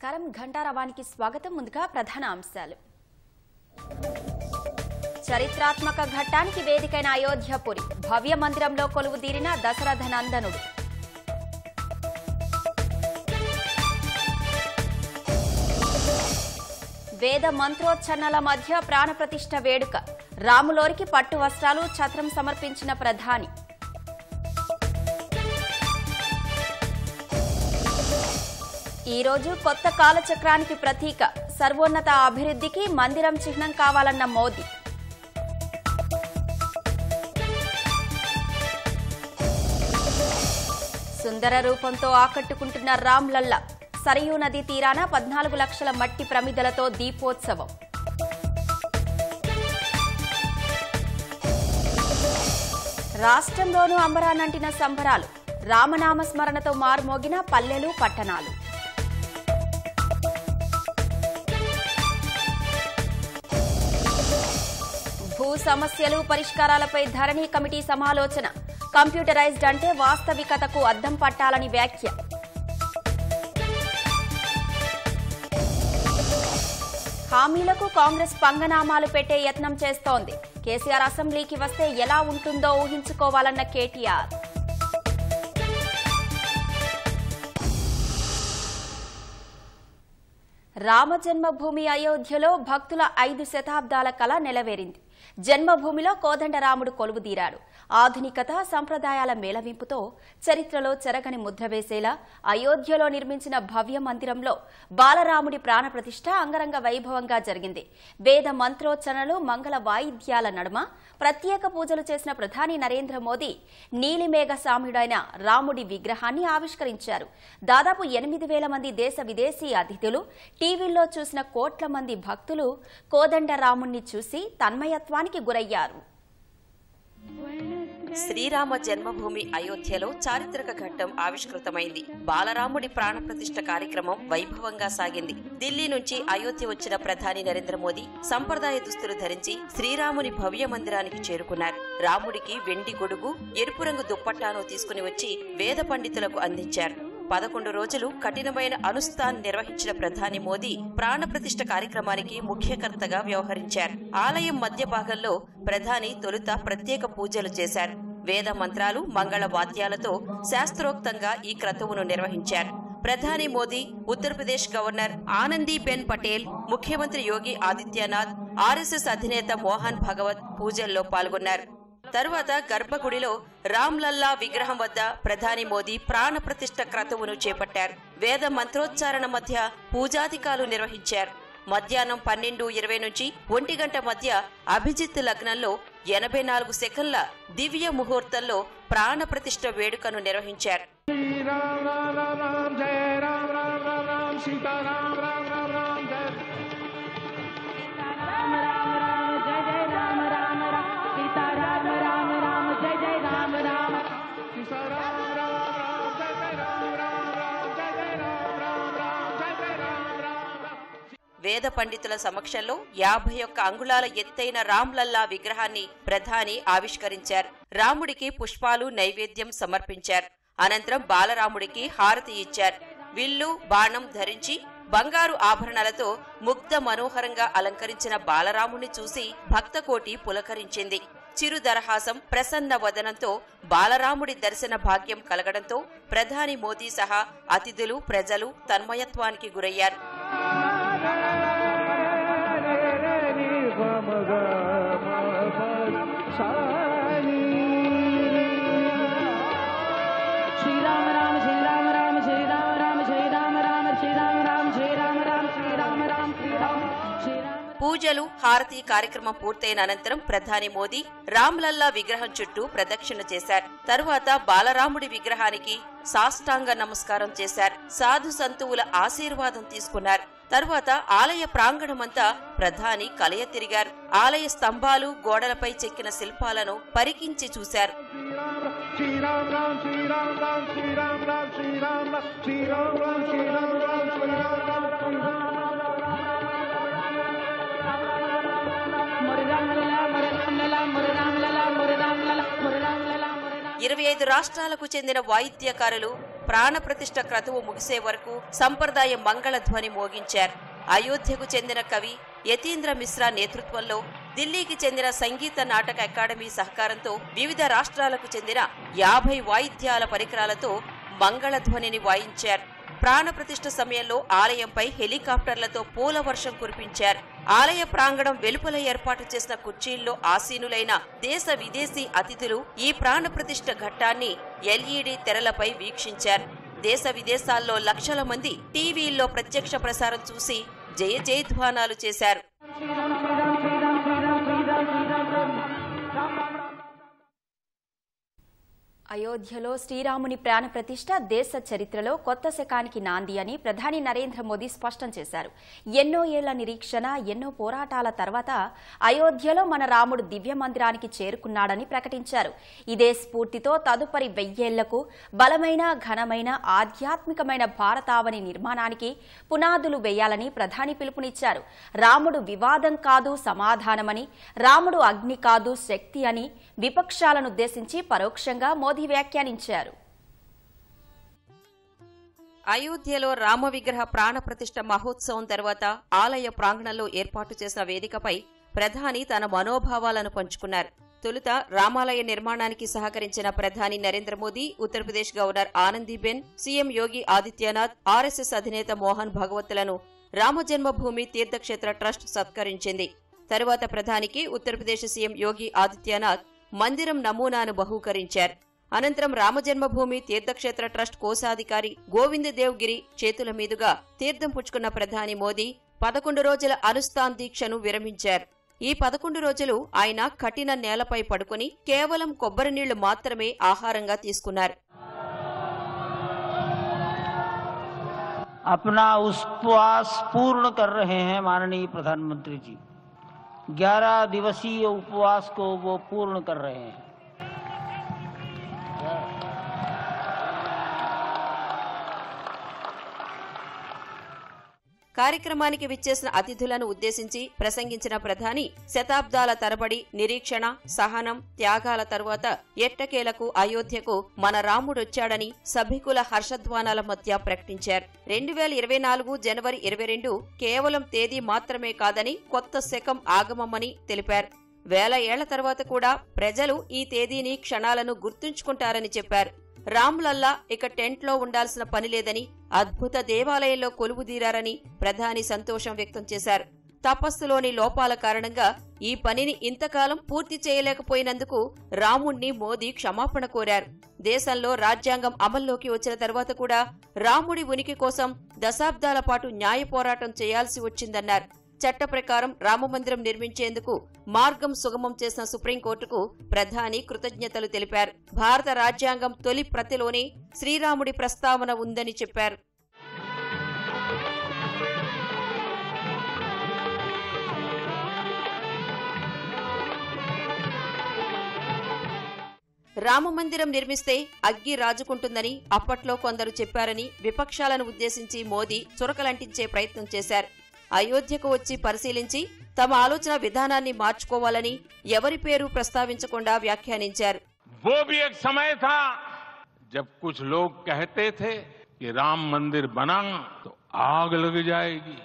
నమస్కారం ఘంటారవానికి స్వాగతం ముందుగా ప్రధాన అంశాలు చరిత్రాత్మక ఘట్టానికి వేదికైన అయోధ్యపురి భవ్య మందిరంలో కొలువుదీరిన దశరథ నందనుడు వేద మంత్రోచ్చరణల మధ్య ప్రాణప్రతిష్ఠ వేడుక రాములోరికి పట్టు వస్త్రాలు ఛత్రం సమర్పించిన ప్రధాని ఈ రోజు కొత్త కాలచక్రానికి ప్రతీక సర్వోన్నత అభివృద్ధికి మందిరం చిహ్నం కావాలన్న మోదీ సుందర రూపంతో ఆకట్టుకుంటున్న రామ్లల్లా సరయూ నదీ తీరాన 14 లక్షల మట్టి ప్రమిదలతో దీపోత్సవం రాష్ట్రంలోనూ అంబరానంటిన సంబరాలు రామనామ స్మరణతో మారుమోగిన పల్లెలు పట్టణాలు భూ సమస్యలు పరిష్కారాలపై ధరణి కమిటీ సమాలోచన కంప్యూటరైజ్డ్ అంటే వాస్తవికతకు అద్దం పట్టాలని వ్యాఖ్య హామీలకు కాంగ్రెస్ పంగనామాలు పెట్టే యత్నం చేస్తోంది కేసీఆర్ అసెంబ్లీకి వస్తే ఎలా ఉంటుందో ఊహించుకోవాలన్న కేటీఆర్ రామ జన్మభూమి అయోధ్యలో భక్తుల 5 శతాబ్దాల కళ నెలవేరింది జన్మభూమిలో కోదండరాముడు కొలువుదీరాడు ఆధునికత సంప్రదాయాల మేళవింపుతో చరిత్రలో చెరగని ముద్ర వేసేలా అయోధ్యలో నిర్మించిన భవ్య మందిరంలో బాలరాముడి ప్రాణప్రతిష్ఠ అంగరంగ వైభవంగా జరిగింది వేద మంత్రోచ్చరణలు మంగళ వాయిద్యాల నడుమ ప్రత్యేక పూజలు చేసిన ప్రధాని నరేంద్ర మోదీ నీలిమేఘ సామ్యుడైన రాముడి విగ్రహాన్ని ఆవిష్కరించారు దాదాపు 8,000 మంది దేశ విదేశీ అతిథులు టీవీల్లో చూసిన కోట్ల మంది భక్తులు కోదండరాముణ్ణి చూసి తన్మయత్వానికి గురయ్యారు శ్రీరామ జన్మభూమి అయోధ్యలో చారిత్రక ఘట్టం ఆవిష్కృతమైంది బాలరాముడి ప్రాణప్రతిష్ఠ కార్యక్రమం వైభవంగా సాగింది ఢిల్లీ నుంచి అయోధ్య వచ్చిన ప్రధాని నరేంద్ర మోదీ సంప్రదాయ దుస్తులు ధరించి శ్రీరాముని భవ్య మందిరానికి చేరుకున్నారు రాముడికి వెండి గొడుగు ఎరుపు రంగు దుప్పట్టాను తీసుకుని వచ్చి వేద పండితులకు అందించారు 11 రోజులు కఠినమైన అనుష్ఠాన్ నిర్వహించిన ప్రధాని మోదీ ప్రాణప్రతిష్ఠ కార్యక్రమానికి ముఖ్యకర్తగా వ్యవహరించారు ఆలయం మధ్య భాగంలో ప్రధాని తొలుత ప్రత్యేక పూజలు చేశారు వేద మంత్రాలు మంగళ వాద్యాలతో శాస్త్రోక్తంగా ఈ క్రతువును నిర్వహించారు ప్రధాని మోదీ ఉత్తరప్రదేశ్ గవర్నర్ ఆనందీబెన్ పటేల్ ముఖ్యమంత్రి యోగి ఆదిత్యనాథ్ ఆర్ఎస్ఎస్ అధినేత మోహన్ భగవత్ పూజల్లో పాల్గొన్నారు తరువాత గర్భగుడిలో రామ్లల్లా విగ్రహం వద్ద ప్రధాని మోదీ ప్రాణప్రతిష్ఠ క్రతువును చేపట్టారు వేద మంత్రోచ్చారణ మధ్య పూజాధికాలు నిర్వహించారు మధ్యాహ్నం 12:20 నుంచి 1 గంట మధ్య అభిజిత్ లగ్నంలో 84 సెకన్ల దివ్య ముహూర్తంలో ప్రాణప్రతిష్ఠ వేడుకను నిర్వహించారు వేద పండితుల సమక్షంలో 51 అంగుళాల ఎత్తైన రామ్లల్లా విగ్రహాన్ని ప్రధాని ఆవిష్కరించారు రాముడికి పుష్పాలు నైవేద్యం సమర్పించారు అనంతరం బాలరాముడికి హారతి ఇచ్చారు విల్లు బాణం ధరించి బంగారు ఆభరణాలతో ముగ్ధ మనోహరంగా అలంకరించిన బాలరాముని చూసి భక్తకోటి పులకరించింది చిరుదరహాసం ప్రసన్న వదనంతో బాలరాముడి దర్శన భాగ్యం కలగడంతో ప్రధాని మోదీ సహా అతిథులు ప్రజలు తన్మయత్వానికి గురయ్యారు పూజలు హారతి కార్యక్రమం పూర్తయిన అనంతరం ప్రధాని మోదీ రామ్లల్లా విగ్రహం చుట్టూ ప్రదక్షిణ చేశారు తరువాత బాలరాముడి విగ్రహానికి సాష్టాంగ నమస్కారం చేశారు సాధు సంతువుల ఆశీర్వాదం తీసుకున్నారు తరువాత ఆలయ ప్రాంగణమంతా ప్రధాని కలయ తిరిగారు ఆలయ స్తంభాలు గోడలపై చెక్కిన శిల్పాలను పరికించి చూశారు ఇరవై 25 రాష్ట్రాలకు చెందిన వాయిద్యకారులు ప్రాణప్రతిష్ఠ క్రతువు ముగిసే వరకు సంప్రదాయ మంగళధ్వని మోగించారు. అయోధ్యకు చెందిన కవి యతీంద్ర మిశ్రా నేతృత్వంలో ఢిల్లీకి చెందిన సంగీత నాటక అకాడమీ సహకారంతో వివిధ రాష్ట్రాలకు చెందిన 50 వాయిద్యాల పరికరాలతో మంగళధ్వనిని వాయించారు. ప్రాణప్రతిష్ఠ సమయంలో ఆలయంపై హెలికాప్టర్లతో పూల వర్షం కురిపించారు. ఆలయ ప్రాంగణం వెలుపల ఏర్పాటు చేసిన కుర్చీల్లో ఆసీనులైన దేశ విదేశీ అతిథులు ఈ ప్రాణప్రతిష్ఠ ఘట్టాన్ని ఎల్ఈడీ తెరలపై వీక్షించారు. దేశ విదేశాల్లో లక్షల మంది టీవీల్లో ప్రత్యక్ష ప్రసారం చూసి జయ జయధ్వానాలు చేశారు. అయోధ్యలో శ్రీరాముని ప్రాణప్రతిష్ఠ దేశ చరిత్రలో కొత్త శకానికి నాంది అని ప్రధాని నరేంద్ర మోదీ స్పష్టం చేశారు. ఎన్నో ఏళ్ల నిరీక్షణ, ఎన్నో పోరాటాల తర్వాత అయోధ్యలో మన రాముడు దివ్య మందిరానికి చేరుకున్నాడని ప్రకటించారు. ఇదే స్ఫూర్తితో తదుపరి 1000 ఏళ్లకు బలమైన, ఘనమైన, ఆధ్యాత్మికమైన భారతావని నిర్మాణానికి పునాదులు వేయాలని ప్రధాని పిలుపునిచ్చారు. రాముడు వివాదం కాదు, సమాధానమని, రాముడు అగ్ని కాదు, శక్తి అని విపక్షాలనుద్దేశించి పరోక్షంగా మోదీ వ్యాఖ్యానించారు. అయోధ్యలో రామ విగ్రహ ప్రాణప్రతిష్ఠ మహోత్సవం తర్వాత ఆలయ ప్రాంగణంలో ఏర్పాటు చేసిన వేదికపై ప్రధాని తన మనోభావాలను పంచుకున్నారు. తొలుత రామాలయ నిర్మాణానికి సహకరించిన ప్రధాని Narendra Modi, Uttar Pradesh governor Anandiben, CM Yogi Adityanath, RSS అధినేత మోహన్ భగవత్లను రామజన్మభూమి తీర్థక్షేత్ర ట్రస్ట్ సత్కరించింది. తరువాత ప్రధానికి ఉత్తరప్రదేశ్ సీఎం యోగి ఆదిత్యనాథ్ మందిరం నమూనాను బహూకరించారు. అనంతరం రామజన్మభూమి తీర్థక్షేత్ర ట్రస్ట్ కోశాధికారి గోవింద్ దేవ్ గిరి చేతుల మీదుగా తీర్థం పుచ్చుకున్న ప్రధాని మోదీ 11 రోజుల అనుష్ఠాన్ దీక్షను విరమించారు. ఈ 11 రోజులు ఆయన కఠిన నేలపై పడుకుని కేవలం కొబ్బరి నీళ్లు మాత్రమే ఆహారంగా తీసుకున్నారు. अपना उपवास पूर्ण कर रहे हैं माननीय प्रधानमंत्री जी। 11 दिवसीय उपवास को वो पूर्ण कर रहे हैं। కార్యక్రమానికి విచ్చేసిన అతిథులను ఉద్దేశించి ప్రసంగించిన ప్రధాని శతాబ్దాల తరబడి నిరీక్షణ, సహనం, త్యాగాల తరువాత ఎట్టకేలకు అయోధ్యకు మన రాముడొచ్చాడని సభికుల హర్షధ్వానాల మధ్య ప్రకటించారు. 2024 జనవరి 22 కేవలం తేదీ మాత్రమే కాదని కొత్త శకం ఆగమమని తెలిపారు. 1000 ఏళ్ల తర్వాత కూడా ప్రజలు ఈ తేదీని, క్షణాలను గుర్తుంచుకుంటారని చెప్పారు. రాములల్లా ఇక టెంట్లో ఉండాల్సిన పని లేదని, అద్భుత దేవాలయంలో కొలువుదీరారని ప్రధాని సంతోషం వ్యక్తం చేశారు. తపస్సులోని లోపాల కారణంగా ఈ పనిని ఇంతకాలం పూర్తి చేయలేకపోయినందుకు రాముణ్ణి మోదీ క్షమాపణ కోరారు. దేశంలో రాజ్యాంగం అమల్లోకి వచ్చిన తర్వాత కూడా రాముడి ఉనికి కోసం దశాబ్దాల పాటు న్యాయ పోరాటం చేయాల్సి వచ్చిందన్నారు. చట్ట ప్రకారం రామమందిరం నిర్మించేందుకు మార్గం సుగమం చేసిన సుప్రీంకోర్టుకు ప్రధాని కృతజ్ఞతలు తెలిపారు. భారత రాజ్యాంగం తొలి ప్రతిలోనే శ్రీరాముడి ప్రస్తావన ఉందని చెప్పారు. రామమందిరం నిర్మిస్తే అగ్గి రాజుకుంటుందని అప్పట్లో కొందరు చెప్పారని విపక్షాలను ఉద్దేశించి మోదీ చురకలంటించే ప్రయత్నం చేశారు. అయోధ్యకు వచ్చి పరిశీలించి తమ ఆలోచన విధానాన్ని మార్చుకోవాలని ఎవరి పేరు ప్రస్తావించకుండా వ్యాఖ్యానించారు. वो भी एक समय था जब कुछ लोग कहते थे कि राम मंदिर बना तो आग लग जाएगी।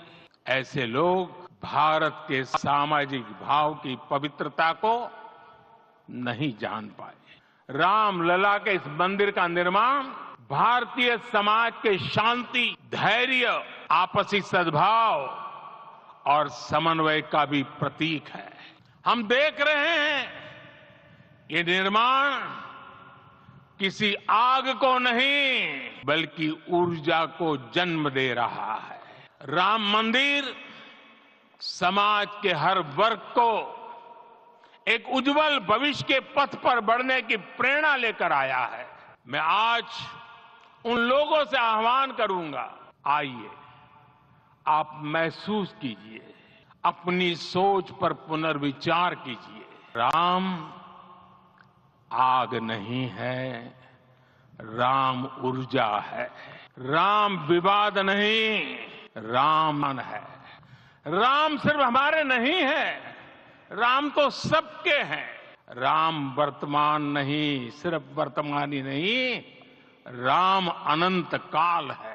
ऐसे लोग भारत के सामाजिक भाव की पवित्रता को नहीं जान पाए। राम लला के इस मंदिर का निर्माण भारतीय समाज के शांति, धैर्य, आपसी सद्भाव और समन्वय का भी प्रतीक है। हम देख रहे हैं ये निर्माण किसी आग को नहीं बल्कि ऊर्जा को जन्म दे रहा है। राम मंदिर समाज के हर वर्ग को एक उज्जवल भविष्य के पथ पर बढ़ने की प्रेरणा लेकर आया है। मैं आज उन लोगों से आह्वान करूंगा, आइए आप महसूस कीजिए, अपनी सोच पर पुनर्विचार कीजिए। राम आग नहीं है, राम ऊर्जा है। राम विवाद नहीं, राम है। राम सिर्फ हमारे नहीं है, राम तो सबके हैं। राम वर्तमान नहीं, सिर्फ वर्तमान ही नहीं राम अनंत काल है।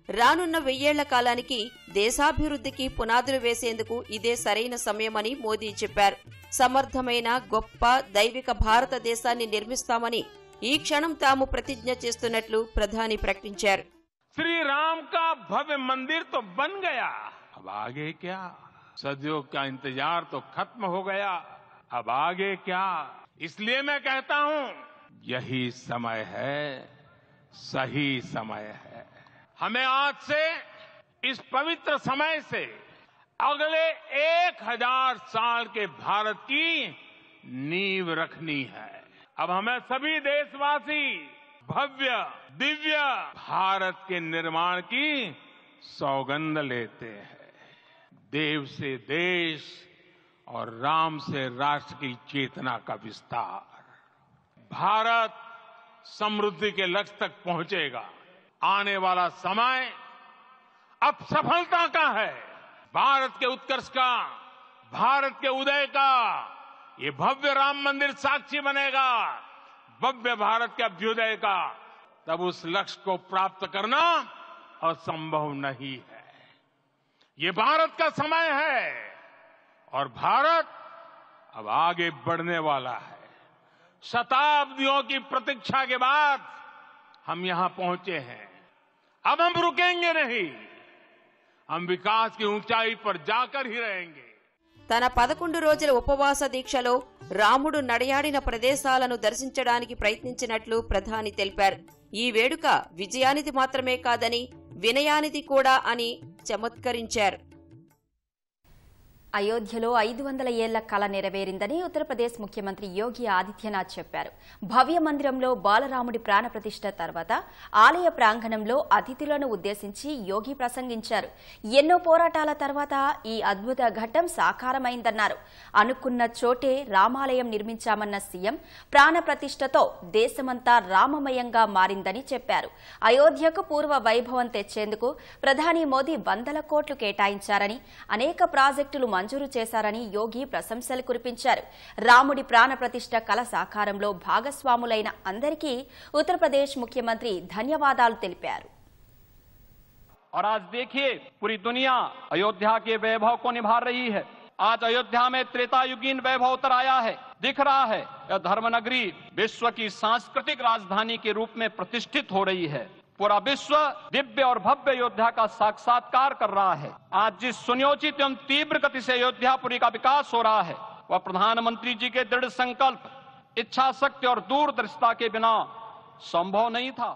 రానున్న 1000 ఏళ్ల కాలానికి దేశాభివృద్ధికి పునాదులు వేసేందుకు ఇదే సరైన సమయమని మోదీ చెప్పారు. సమర్థమైన గొప్ప దైవిక భారతదేశాన్ని నిర్మిస్తామని ఈ క్షణం తాము ప్రతిజ్ఞ చేస్తున్నట్లు ప్రధాని ప్రకటించారు. श्री राम का भव्य मंदिर तो बन गया, अब आगे क्या? सदियों का इंतजार तो खत्म हो गया, अब आगे क्या? इसलिए मैं कहता हूं, यही समय है, सही समय है। हमें आज से इस पवित्र समय से अगले 1000 साल के भारत की नींव रखनी है। अब हमें सभी देशवासी भव्य दिव्य भारत के निर्माण की सौगंध लेते हैं। देव से देश और राम से राष्ट्र की चेतना का विस्तार। भारत समृद्धि के लक्ष्य तक पहुंचेगा। आने वाला समय अब सफलता का है, भारत के उत्कर्ष का, भारत के उदय का। ये भव्य राम मंदिर साक्षी बनेगा भव्य भारत के अभ्युदय का। तब उस लक्ष्य को प्राप्त करना असंभव नहीं है। ये भारत का समय है और भारत अब आगे बढ़ने वाला है। शताब्दियों की प्रतीक्षा के बाद हम यहां पहुंचे हैं। अब हम रुकेंगे नहीं, हम विकास की ऊंचाई पर जाकर ही रहेंगे। తన 11 రోజుల ఉపవాస దీక్షలో రాముడు నడయాడిన ప్రదేశాలను దర్శించడానికి ప్రయత్నించినట్లు ప్రధాని తెలిపారు. ఈ వేడుక విజయానిది మాత్రమే కాదని వినయానిది కూడా అని చమత్కరించారు. అయోధ్యలో 500 ఏళ్ల కల నెరవేరిందని ఉత్తరప్రదేశ్ ముఖ్యమంత్రి యోగి ఆదిత్యనాథ్ చెప్పారు. భవ్య మందిరంలో బాలరాముడి ప్రాణప్రతిష్ఠ తర్వాత ఆలయ ప్రాంగణంలో అతిథులను ఉద్దేశించి యోగి ప్రసంగించారు. ఎన్నో పోరాటాల తర్వాత ఈ అద్భుత ఘట్టం సాకారమైందన్నారు. అనుకున్న చోటే రామాలయం నిర్మించామన్న సీఎం ప్రాణప్రతిష్ఠతో దేశమంతా రామమయంగా మారిందని చెప్పారు. అయోధ్యకు పూర్వ వైభవం తెచ్చేందుకు ప్రధాని మోదీ 100 కోట్లు కేటాయించారని, అనేక ప్రాజెక్టులు మంజూరు చేశారని యోగి ప్రశంసలు కురిపించారు. రాముడి ప్రాణప్రతిష్ఠ కల సాకారంలో భాగస్వాములైన అందరికీ ఉత్తరప్రదేశ్ ముఖ్యమంత్రి ధన్యవాదాలు తెలిపారు. और आज देखिए पूरी दुनिया अयोध्या के वैभव को निभा रही है। आज अयोध्या में त्रेतायुगीन वैभव उतर आया है। दिख रहा है यह धर्मनगरी विश्व की सांस्कृतिक राजधानी के रूप में प्रतिष्ठित हो रही है। पूरा विश्व दिव्य और भव्य अयोध्या का साक्षात्कार कर रहा है। आज जिस सुनियोजित एवं तीव्र गति से अयोध्यापुरी का विकास हो रहा है वह प्रधानमंत्री जी के दृढ़ संकल्प, इच्छा शक्ति और दूरदर्शिता के बिना संभव नहीं था।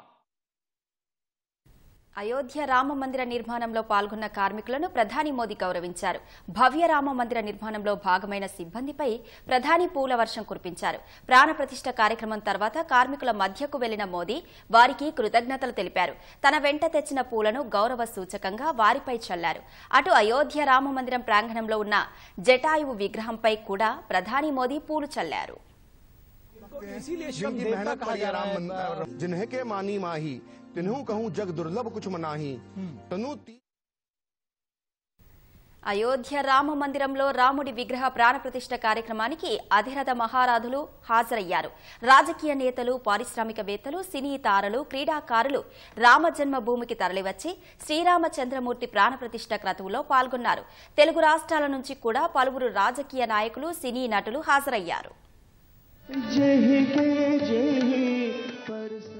అయోధ్య రామ మందిర నిర్మాణంలో పాల్గొన్న కార్మికులను ప్రధాని మోదీ గౌరవించారు. భవ్య రామ మందిర నిర్మాణంలో భాగమైన సిబ్బందిపై ప్రధాని పూల వర్షం కురిపించారు. ప్రాణప్రతిష్ఠ కార్యక్రమం తర్వాత కార్మికుల మధ్యకు వెళ్లిన మోదీ వారికి కృతజ్ఞతలు తెలిపారు. తన వెంట తెచ్చిన పూలను గౌరవ సూచకంగా వారిపై చల్లారు. అటు అయోధ్య రామ మందిరం ప్రాంగణంలో ఉన్న జటాయువు విగ్రహంపై కూడా ప్రధాని మోదీ పూలు చల్లారు. जिन्हें के मानी माही तिन्हू कहूं जग दुर्लभ कुछ मनाही तनु। అయోధ్య రామ మందిరంలో రాముడి విగ్రహ ప్రాణప్రతిష్ఠ కార్యక్రమానికి అధిరథ మహారాధులు హాజరయ్యారు. రాజకీయ నేతలు, పారిశ్రామికవేత్తలు, సినీ తారలు, క్రీడాకారులు రామ జన్మభూమికి తరలివచ్చి శ్రీరామచంద్రమూర్తి ప్రాణప్రతిష్ఠ క్రతువులో పాల్గొన్నారు. తెలుగు రాష్ట్రాల నుంచి కూడా పలువురు రాజకీయ నాయకులు, సినీ నటులు హాజరయ్యారు.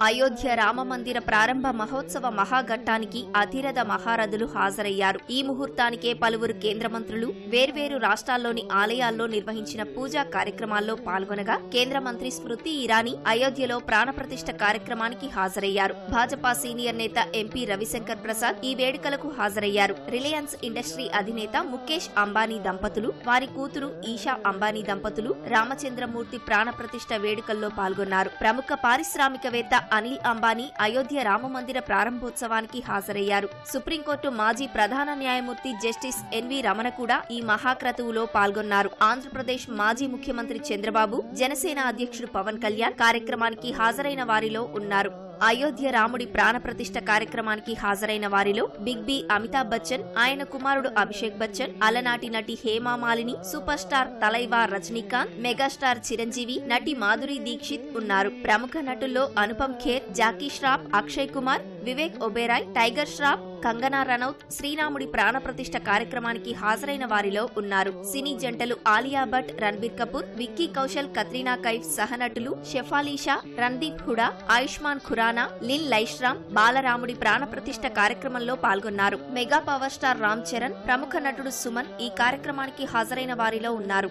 అయోధ్య రామ మందిర ప్రారంభ మహోత్సవ మహాఘట్టానికి అధిరథ మహారథులు హాజరయ్యారు. ఈ ముహూర్తానికే పలువురు కేంద్ర మంత్రులు వేర్వేరు రాష్ట్రాల్లోని ఆలయాల్లో నిర్వహించిన పూజా కార్యక్రమాల్లో పాల్గొనగా కేంద్ర మంత్రి స్మృతి ఇరానీ అయోధ్యలో ప్రాణప్రతిష్ఠ కార్యక్రమానికి హాజరయ్యారు. భాజపా సీనియర్ నేత ఎంపీ రవిశంకర్ ప్రసాద్ ఈ వేడుకలకు హాజరయ్యారు. రిలయన్స్ ఇండస్ట్రీ అధినేత ముఖేష్ అంబానీ దంపతులు, వారి కూతురు ఈషా అంబానీ దంపతులు రామచంద్రమూర్తి ప్రాణప్రతిష్ఠ వేడుకల్లో పాల్గొన్నారు. ప్రముఖ పారిశ్రామికవేత్త అనిల్ అంబానీ అయోధ్య రామమందిర ప్రారంభోత్సవానికి హాజరయ్యారు. సుప్రీంకోర్టు మాజీ ప్రధాన న్యాయమూర్తి జస్టిస్ ఎన్వి రమణ కూడా ఈ మహాక్రతువులో పాల్గొన్నారు. ఆంధ్రప్రదేశ్ మాజీ ముఖ్యమంత్రి చంద్రబాబు, జనసేన అధ్యక్షుడు పవన్ కళ్యాణ్ కార్యక్రమానికి హాజరైన వారిలో ఉన్నారు. అయోధ్య రాముడి ప్రాణప్రతిష్ఠ కార్యక్రమానికి హాజరైన వారిలో బిగ్ బి అమితాబ్ బచ్చన్, ఆయన కుమారుడు అభిషేక్ బచ్చన్, అలనాటి నటి హేమామాలిని, సూపర్ స్టార్ తలైవా రజనీకాంత్, మెగాస్టార్ చిరంజీవి, నటి మాధురి దీక్షిత్ ఉన్నారు. ప్రముఖ నటుల్లో అనుపమ్ ఖేర్, జాకీ ష్రాఫ్, అక్షయ్ కుమార్, వివేక్ ఒబెరాయ్, టైగర్ ష్రాఫ్, కంగనా రనౌత్ శ్రీరాముడి ప్రాణప్రతిష్ఠ కార్యక్రమానికి హాజరైన వారిలో ఉన్నారు. సినీ జంటలు ఆలియా భట్, రణబీర్ కపూర్, విక్కీ కౌశల్, కత్రీనా కైఫ్ సహనటులు షెఫాలీషా, రణదీప్ హుడా, ఆయుష్మాన్ ఖురానా, లిన్ లైష్రామ్ బాలరాముడి ప్రాణప్రతిష్ఠ కార్యక్రమంలో పాల్గొన్నారు. Mega power star Ram Charan, ప్రముఖ నటుడు సుమన్ ఈ కార్యక్రమానికి హాజరైన వారిలో ఉన్నారు.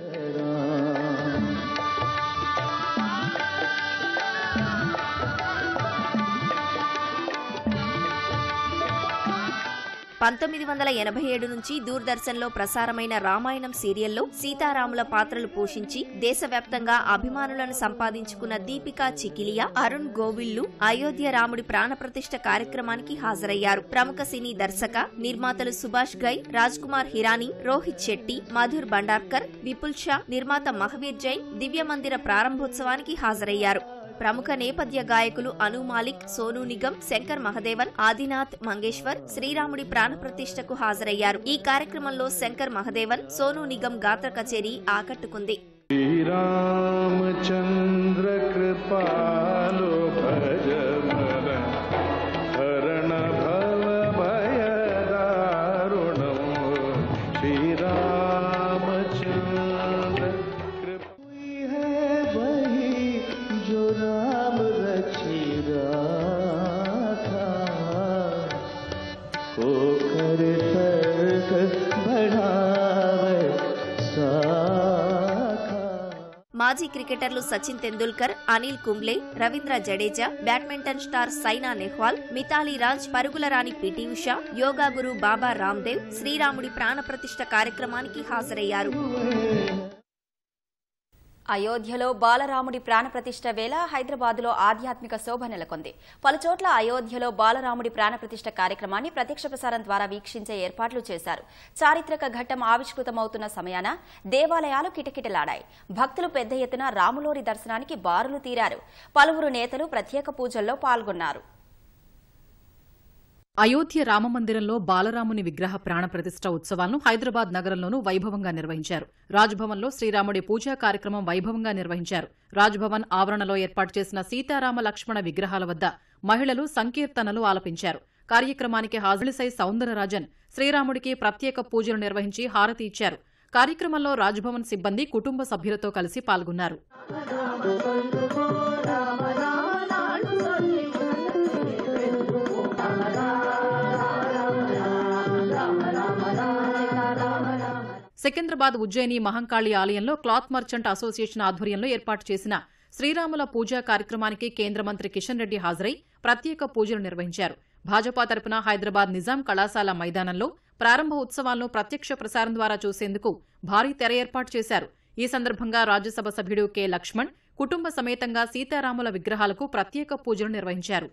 1987 నుంచి దూరదర్శన్లో ప్రసారమైన రామాయణం సీరియల్లో సీతారాముల పాత్రలు పోషించి దేశవ్యాప్తంగా అభిమానులను సంపాదించుకున్న దీపికా చికిలియా, అరుణ్ గోవిల్లు అయోధ్య రాముడి ప్రాణప్రతిష్ఠ కార్యక్రమానికి హాజరయ్యారు. ప్రముఖ సినీ దర్శక నిర్మాతలు సుభాష్ గై, రాజ్ కుమార్ హిరానీ, రోహిత్ శెట్టి, మధుర్ భండార్కర్, విపుల్ షా, నిర్మాత మహవీర్ జైన్ దివ్య మందిర ప్రారంభోత్సవానికి హాజరయ్యారు. ప్రముఖ నేపథ్య గాయకులు అను మాలిక్, సోనూ నిగమ్, శంకర్ మహదేవన్, ఆదినాథ్ మంగేశ్వర్ శ్రీరాముడి ప్రాణప్రతిష్ఠకు హాజరయ్యారు. ఈ కార్యక్రమంలో శంకర్ మహదేవన్, సోనూ నిగమ్ గాత్ర కచేరీ ఆకట్టుకుంది. శ్రీరామచంద్ర కృపాలో భజమన హరణ భవ భయదారుణం శ్రీరామచంద్ర కృపై హై వహి जो राम रची राखा को कर सर्ग बढ़ावे साखा. మాజీ క్రికెటర్లు సచిన్ తెందూల్కర్, అనిల్ కుంబ్లే, రవీంద్ర జడేజా, బ్యాడ్మింటన్ స్టార్ సైనా నెహ్వాల్, మితాలీ రాజ్, పరుగుల రాణి పిటి ఉషా, యోగా గురు బాబా రామ్దేవ్ శ్రీరాముడి ప్రాణప్రతిష్ఠ కార్యక్రమానికి హాజరయ్యారు. అయోధ్యలో బాలరాముడి ప్రాణప్రతిష్ఠ వేళ హైదరాబాద్లో ఆధ్యాత్మిక శోభ నెలకొంది. పలుచోట్ల అయోధ్యలో బాలరాముడి ప్రాణప్రతిష్ఠ కార్యక్రమాన్ని ప్రత్యక్ష ప్రసారం ద్వారా వీక్షించే ఏర్పాట్లు చేశారు. చారిత్రక ఘట్టం ఆవిష్కృతమవుతున్న సమయాన దేవాలయాలు కిటకిటలాడాయి. భక్తులు పెద్ద ఎత్తున రాములోరి దర్శనానికి బారులు తీరారు. పలువురు నేతలు ప్రత్యేక పూజల్లో పాల్గొన్నారు. అయోధ్య రామమందిరంలో బాలరాముని విగ్రహ ప్రాణప్రతిష్ఠ ఉత్సవాలను హైదరాబాద్ నగరంలోనూ వైభవంగా నిర్వహించారు. రాజ్భవన్లో శ్రీరాముడి పూజా కార్యక్రమం వైభవంగా నిర్వహించారు. రాజ్భవన్ ఆవరణలో ఏర్పాటు చేసిన సీతారామ లక్ష్మణ విగ్రహాల వద్ద మహిళలు సంకీర్తనలు ఆలపించారు. కార్యక్రమానికి హాజరుసై సౌందరరాజన్ శ్రీరాముడికి ప్రత్యేక పూజలు నిర్వహించి హారతి ఇచ్చారు. కార్యక్రమంలో రాజ్భవన్ సిబ్బంది కుటుంబ సభ్యులతో కలిసి పాల్గొన్నారు. సికింద్రాబాద్ ఉజ్జయిని మహంకాళి ఆలయంలో క్లాత్ మర్చెంట్ అసోసియేషన్ ఆధ్వర్యంలో ఏర్పాటు చేసిన శ్రీరాముల పూజా కార్యక్రమానికి కేంద్ర మంత్రి కిషన్ రెడ్డి హాజరై ప్రత్యేక పూజలు నిర్వహించారు. భాజపా తరపున హైదరాబాద్ నిజాం కళాశాల మైదానంలో ప్రారంభ ఉత్సవాలను ప్రత్యక్ష ప్రసారం ద్వారా చూసేందుకు భారీ తెర ఏర్పాటు చేశారు. ఈ సందర్భంగా రాజ్యసభ సభ్యుడు కె లక్ష్మణ్ కుటుంబ సమేతంగా సీతారాముల విగ్రహాలకు ప్రత్యేక పూజలు నిర్వహించారు.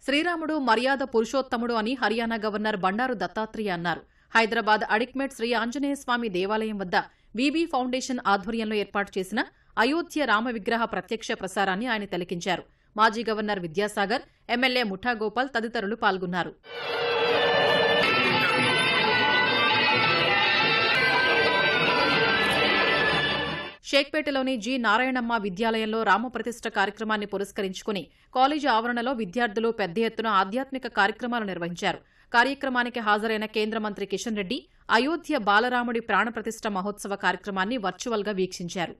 శ్రీరాముడు మర్యాద పురుషోత్తముడు అని హర్యానా గవర్నర్ బండారు దత్తాత్రేయ అన్నారు. హైదరాబాద్ అడిక్మెట్ శ్రీ ఆంజనేయ స్వామి దేవాలయం వద్ద బీబీ ఫౌండేషన్ ఆధ్వర్యంలో ఏర్పాటు చేసిన అయోధ్య రామ విగ్రహ ప్రత్యక్ష ప్రసారాన్ని ఆయన తిలకించారు. మాజీ గవర్నర్ విద్యాసాగర్, ఎమ్మెల్యే ముఠా గోపాల్ తదితరులు పాల్గొన్నారు. షేక్పేటలోని జి నారాయణమ్మ విద్యాలయంలో రామప్రతిష్ఠ కార్యక్రమాన్ని పురస్కరించుకుని కాలేజీ ఆవరణలో విద్యార్థులు పెద్ద ఎత్తున ఆధ్యాత్మిక కార్యక్రమాలు నిర్వహించారు. కార్యక్రమానికి హాజరైన కేంద్ర మంత్రి కిషన్ రెడ్డి అయోధ్య బాలరాముడి ప్రాణప్రతిష్ఠ మహోత్సవ కార్యక్రమాన్ని వర్చువల్ గా వీక్షించారు.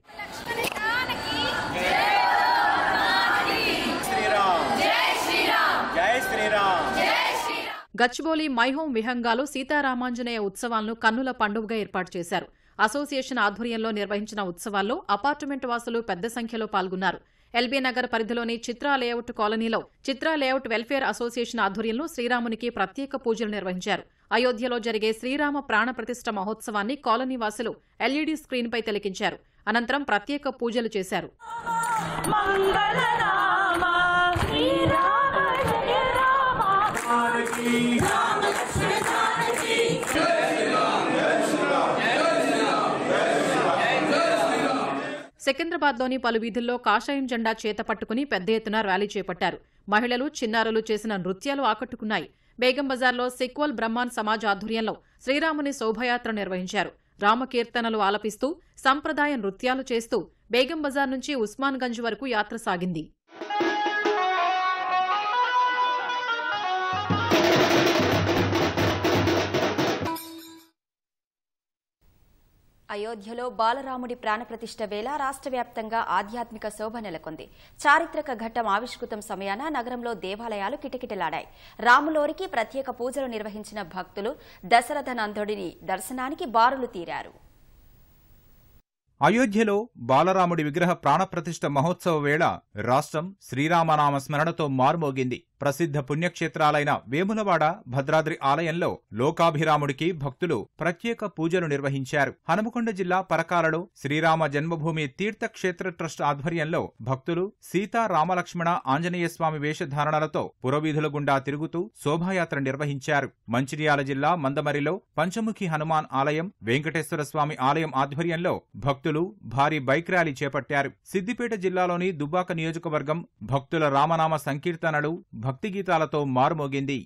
గచ్చిబౌలి మైహోం విహంగాలో సీతారామాంజనేయ ఉత్సవాలను కన్నుల పండుగగా ఏర్పాటు చేశారు. అసోసియేషన్ ఆధ్వర్యంలో నిర్వహించిన ఉత్సవాల్లో అపార్ట్మెంట్ వాసులు పెద్ద సంఖ్యలో పాల్గొన్నారు. ఎల్బీ నగర్ పరిధిలోని చిత్రా లేఅవుట్ కాలనీలో చిత్రా లేఅవుట్ వెల్ఫేర్ అసోసియేషన్ ఆధ్వర్యంలో శ్రీరామునికి ప్రత్యేక పూజలు నిర్వహించారు. అయోధ్యలో జరిగే శ్రీరామ ప్రాణప్రతిష్ఠ మహోత్సవాన్ని కాలనీ వాసులు ఎల్ఈడీ స్క్రీన్పై తిలకించారు. అనంతరం ప్రత్యేక పూజలు చేశారు. రామ సికింద్రాబాద్లోని పలు వీధుల్లో కాషాయం జెండా చేతపట్టుకుని పెద్ద ఎత్తున ర్యాలీ చేపట్టారు. మహిళలు, చిన్నారులు చేసిన నృత్యాలు ఆకట్టుకున్నాయి. బేగం బజార్లో సిక్వల్ బ్రహ్మాన్ సమాజ్ ఆధ్వర్యంలో శ్రీరాముని శోభయాత్ర నిర్వహించారు. రామకీర్తనలు ఆలపిస్తూ, సంప్రదాయ నృత్యాలు చేస్తూ బేగం బజార్ నుంచి ఉస్మాన్గంజ్ వరకు యాత్ర సాగింది. అయోధ్యలో బాలరాముడి ప్రాణప్రతిష్ఠ వేళ రాష్ట్ర వ్యాప్తంగా ఆధ్యాత్మిక శోభ నెలకొంది. చారిత్రక ఘట్టం ఆవిష్కృతం సమయాన నగరంలో దేవాలయాలు కిటకిటలాడాయి. రాములోరికి ప్రత్యేక పూజలు నిర్వహించిన భక్తులు దశరథ నందుడిని దర్శనానికి బారులు తీరారు. అయోధ్యలో బాలరాముడి విగ్రహ ప్రాణప్రతిష్ఠ మహోత్సవ వేళ రాష్ట్రం శ్రీరామనామ స్మరణతో మారుమోగింది. ప్రసిద్ధ పుణ్యక్షేత్రాలైన వేములవాడ, భద్రాద్రి ఆలయంలో లోకాభిరాముడికి భక్తులు ప్రత్యేక పూజలు నిర్వహించారు. హనుమకొండ జిల్లా పరకాలలో శ్రీరామ జన్మభూమి తీర్థక్షేత్ర ట్రస్ట్ ఆధ్వర్యంలో భక్తులు సీతా, రామలక్ష్మణ, ఆంజనేయస్వామి వేషధారణలతో పురవీధుల గుండా తిరుగుతూ శోభాయాత్ర నిర్వహించారు. మంచిర్యాల జిల్లా మందమరిలో పంచముఖి హనుమాన్ ఆలయం, వెంకటేశ్వర స్వామి ఆలయం ఆధ్వర్యంలో భక్తులు భారీ బైక్ ర్యాలీ చేపట్టారు. సిద్దిపేట జిల్లాలోని దుబ్బాక నియోజకవర్గం భక్తుల రామనామ సంకీర్తనలు, భక్తి గీతాలతో మారుమోగింది.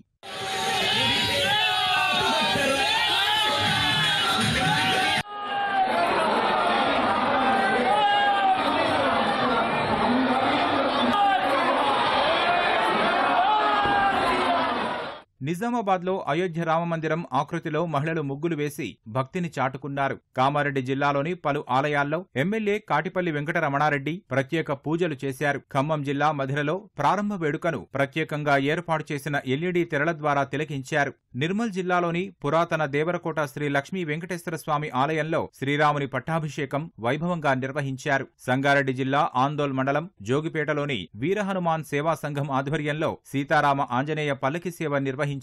నిజామాబాద్లో అయోధ్య రామమందిరం ఆకృతిలో మహిళలు ముగ్గులు వేసి భక్తిని చాటుకున్నారు. కామారెడ్డి జిల్లాలోని పలు ఆలయాల్లో ఎమ్మెల్యే కాటిపల్లి వెంకటరమణారెడ్డి ప్రత్యేక పూజలు చేశారు. ఖమ్మం జిల్లా మధిరలో ప్రారంభ వేడుకను ప్రత్యేకంగా ఏర్పాటు చేసిన ఎల్ఈడీ తెరల ద్వారా తిలకించారు. నిర్మల్ జిల్లాలోని పురాతన దేవరకోట శ్రీ లక్ష్మీ వెంకటేశ్వర స్వామి ఆలయంలో శ్రీరాముని పట్టాభిషేకం వైభవంగా నిర్వహించారు. సంగారెడ్డి జిల్లా ఆందోల్ మండలం జోగిపేటలోని వీరహనుమాన్ సేవా సంఘం ఆధ్వర్యంలో సీతారామ ఆంజనేయ పల్లకి సేవ నిర్వహించారు.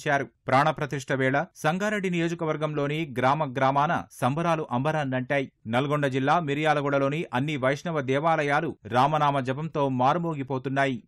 ప్రాణప్రతిష్ఠ వేళ సంగారెడ్డి నియోజకవర్గంలోని గ్రామాన సంబరాలు అంబరాన్నంటాయి. నల్గొండ జిల్లా మిర్యాలగూడలోని అన్ని వైష్ణవ దేవాలయాలు రామనామ జపంతో మారుమోగిపోతున్నాయి.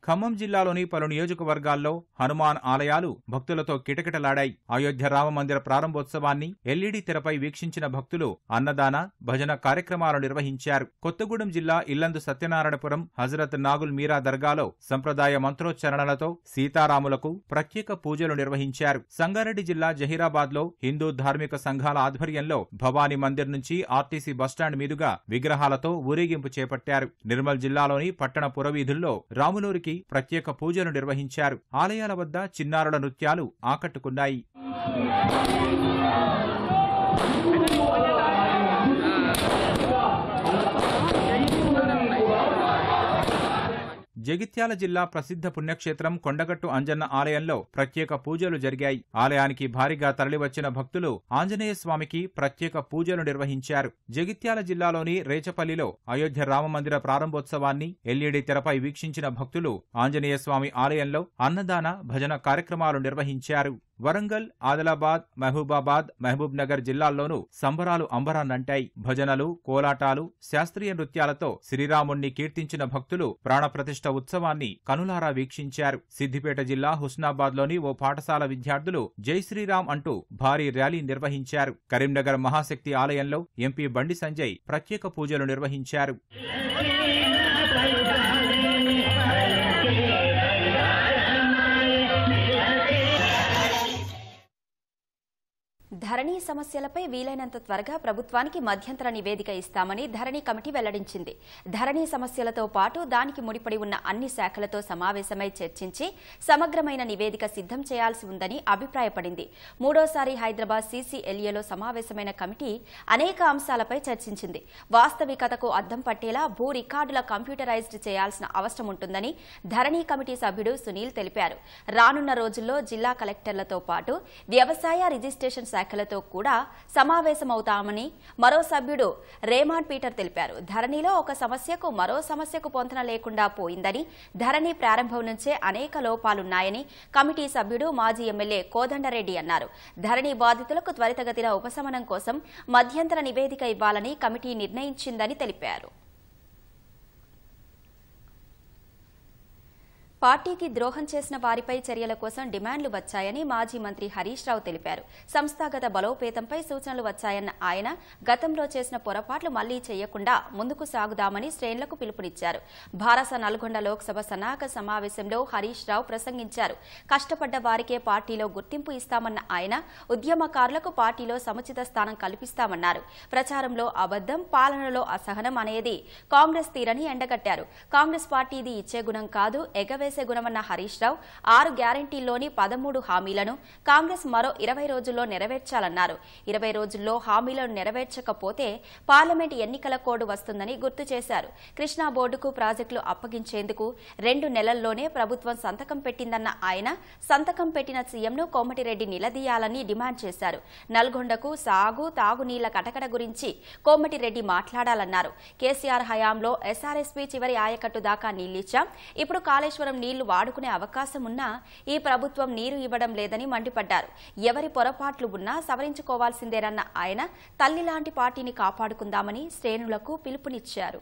ఖమ్మం జిల్లాలోని పలు నియోజకవర్గాల్లో హనుమాన్ ఆలయాలు భక్తులతో కిటకిటలాడాయి. అయోధ్య రామమందిర ప్రారంభోత్సవాన్ని ఎల్ఈడీ తెరపై వీక్షించిన భక్తులు అన్నదాన, భజన కార్యక్రమాలు నిర్వహించారు. కొత్తగూడెం జిల్లా ఇల్లందు సత్యనారాయణపురం హజరత్ నాగుల్ మీరా దర్గాలో సంప్రదాయ మంత్రోచ్చరణలతో సీతారాములకు ప్రత్యేక పూజలు నిర్వహించారు. సంగారెడ్డి జిల్లా జహీరాబాద్లో హిందూ ధార్మిక సంఘాల ఆధ్వర్యంలో భవానీ మందిర్ నుంచి ఆర్టీసీ బస్టాండ్ మీదుగా విగ్రహాలతో ఊరేగింపు చేపట్టారు. నిర్మల్ జిల్లాలోని పట్టణ పురవీధుల్లో రాములూరికి ప్రత్యేక పూజలు నిర్వహించారు. ఆలయాల వద్ద చిన్నారుల నృత్యాలు ఆకట్టుకున్నాయి. జగిత్యాల జిల్లా ప్రసిద్ధ పుణ్యక్షేత్రం కొండగట్టు అంజన్న ఆలయంలో ప్రత్యేక పూజలు జరిగాయి. ఆలయానికి భారీగా తరలివచ్చిన భక్తులు ఆంజనేయ స్వామికి ప్రత్యేక పూజలు నిర్వహించారు. జగిత్యాల జిల్లాలోని రేచపల్లిలో అయోధ్య రామమందిర ప్రారంభోత్సవాన్ని ఎల్ఈడీ తెరపై వీక్షించిన భక్తులు ఆంజనేయ స్వామి ఆలయంలో అన్నదాన, భజన కార్యక్రమాలు నిర్వహించారు. వరంగల్, ఆదిలాబాద్, మహబూబాబాద్, మహబూబ్ నగర్ జిల్లాల్లోనూ సంబరాలు అంబరాన్నంటాయి. భజనలు, కోలాటాలు, శాస్త్రీయ నృత్యాలతో శ్రీరాముణ్ణి కీర్తించిన భక్తులు ప్రాణప్రతిష్ఠ ఉత్సవాన్ని కనులారా వీక్షించారు. సిద్దిపేట జిల్లా హుస్నాబాద్లోని ఓ పాఠశాల విద్యార్థులు జై శ్రీరామ్ అంటూ భారీ ర్యాలీ నిర్వహించారు. కరీంనగర్ మహాశక్తి ఆలయంలో ఎంపీ బండి సంజయ్ ప్రత్యేక పూజలు నిర్వహించారు. ధరణి సమస్యలపై వీలైనంత త్వరగా ప్రభుత్వానికి మధ్యంతర నివేదిక ఇస్తామని ధరణి కమిటీ వెల్లడించింది. ధరణి సమస్యలతో పాటు దానికి ముడిపడి ఉన్న అన్ని శాఖలతో సమావేశమై చర్చించి సమగ్రమైన నివేదిక సిద్ధం చేయాల్సి ఉందని అభిప్రాయపడింది. మూడోసారి హైదరాబాద్ సీసీఎల్ఏలో సమావేశమైన కమిటీ అనేక అంశాలపై చర్చించింది. వాస్తవికతకు అద్దం పట్టేలా భూ రికార్డుల కంప్యూటరైజ్డ్ చేయాల్సిన అవసరం ఉంటుందని ధరణి కమిటీ సభ్యుడు సునీల్ తెలిపారు. రానున్న రోజుల్లో జిల్లా కలెక్టర్లతో పాటు వ్యవసాయ రిజిస్ట్రేషన్ శాఖలతో కూడా సమావేశమవుతామని మరో సభ్యుడు రేమాండ్ పీటర్ తెలిపారు. ధరణిలో ఒక సమస్యకు మరో సమస్యకు పొంతన లేకుండా పోయిందని, ధరణి ప్రారంభం నుంచే అనేక లోపాలున్నాయని కమిటీ సభ్యుడు మాజీ ఎమ్మెల్యే కోదండరెడ్డి అన్నారు. ధరణి బాధితులకు త్వరితగతిన ఉపశమనం కోసం మధ్యంతర నివేదిక ఇవ్వాలని కమిటీ నిర్ణయించిందని తెలిపారు. పార్టీకి ద్రోహం చేసిన వారిపై చర్యల కోసం డిమాండ్లు వచ్చాయని మాజీ మంత్రి హరీష్ రావు తెలిపారు. సంస్థాగత బలోపేతంపై సూచనలు వచ్చాయన్న ఆయన గతంలో చేసిన పొరపాట్లు మళ్లీ చేయకుండా ముందుకు సాగుదామని శ్రేణులకు పిలుపునిచ్చారు. భారస నల్గొండ లోక్సభ సన్నాహక సమావేశంలో హరీష్ రావు ప్రసంగించారు. కష్టపడ్డ వారికే పార్టీలో గుర్తింపు ఇస్తామన్న ఆయన ఉద్యమకారులకు పార్టీలో సముచిత స్థానం కల్పిస్తామన్నారు. ప్రచారంలో అబద్దం, పాలనలో అసహనం అనేది కాంగ్రెస్ తీరని ఎండగట్టారు. కాంగ్రెస్ పార్టీది ఇచ్చే గుణం కాదు, ఎగవేసే గుణమన్న హరీష్ రావు 6 గ్యారంటీల్లోని 13 హామీలను కాంగ్రెస్ మరో 20 రోజుల్లో నెరవేర్చాలన్నారు. 20 రోజుల్లో హామీలను నెరవేర్చకపోతే పార్లమెంట్ ఎన్నికల కోడ్ వస్తుందని గుర్తు చేశారు. కృష్ణా బోర్డుకు ప్రాజెక్టులు అప్పగించేందుకు 2 నెలల్లోనే ప్రభుత్వం సంతకం పెట్టిందన్న ఆయన సంతకం పెట్టిన సీఎంను కోమటిరెడ్డి నిలదీయాలని డిమాండ్ చేశారు. నల్గొండకు సాగు, తాగునీళ్ల కటకట గురించి కోమటిరెడ్డి మాట్లాడాలన్నారు. కేసీఆర్ హయాంలో ఎస్ఆర్ఎస్పీ చివరి ఆయకట్టు దాకా నీళ్లిచ్చాం. ఇప్పుడు కాళేశ్వరం నీళ్లు వాడుకునే అవకాశం ఉన్నా ఈ ప్రభుత్వం నీరు ఇవ్వడం లేదని మండిపడ్డారు. ఎవరి పొరపాట్లు ఉన్నా సవరించుకోవాల్సిందేనన్న ఆయన తల్లి లాంటి పార్టీని కాపాడుకుందామని శ్రేణులకు పిలుపునిచ్చారు.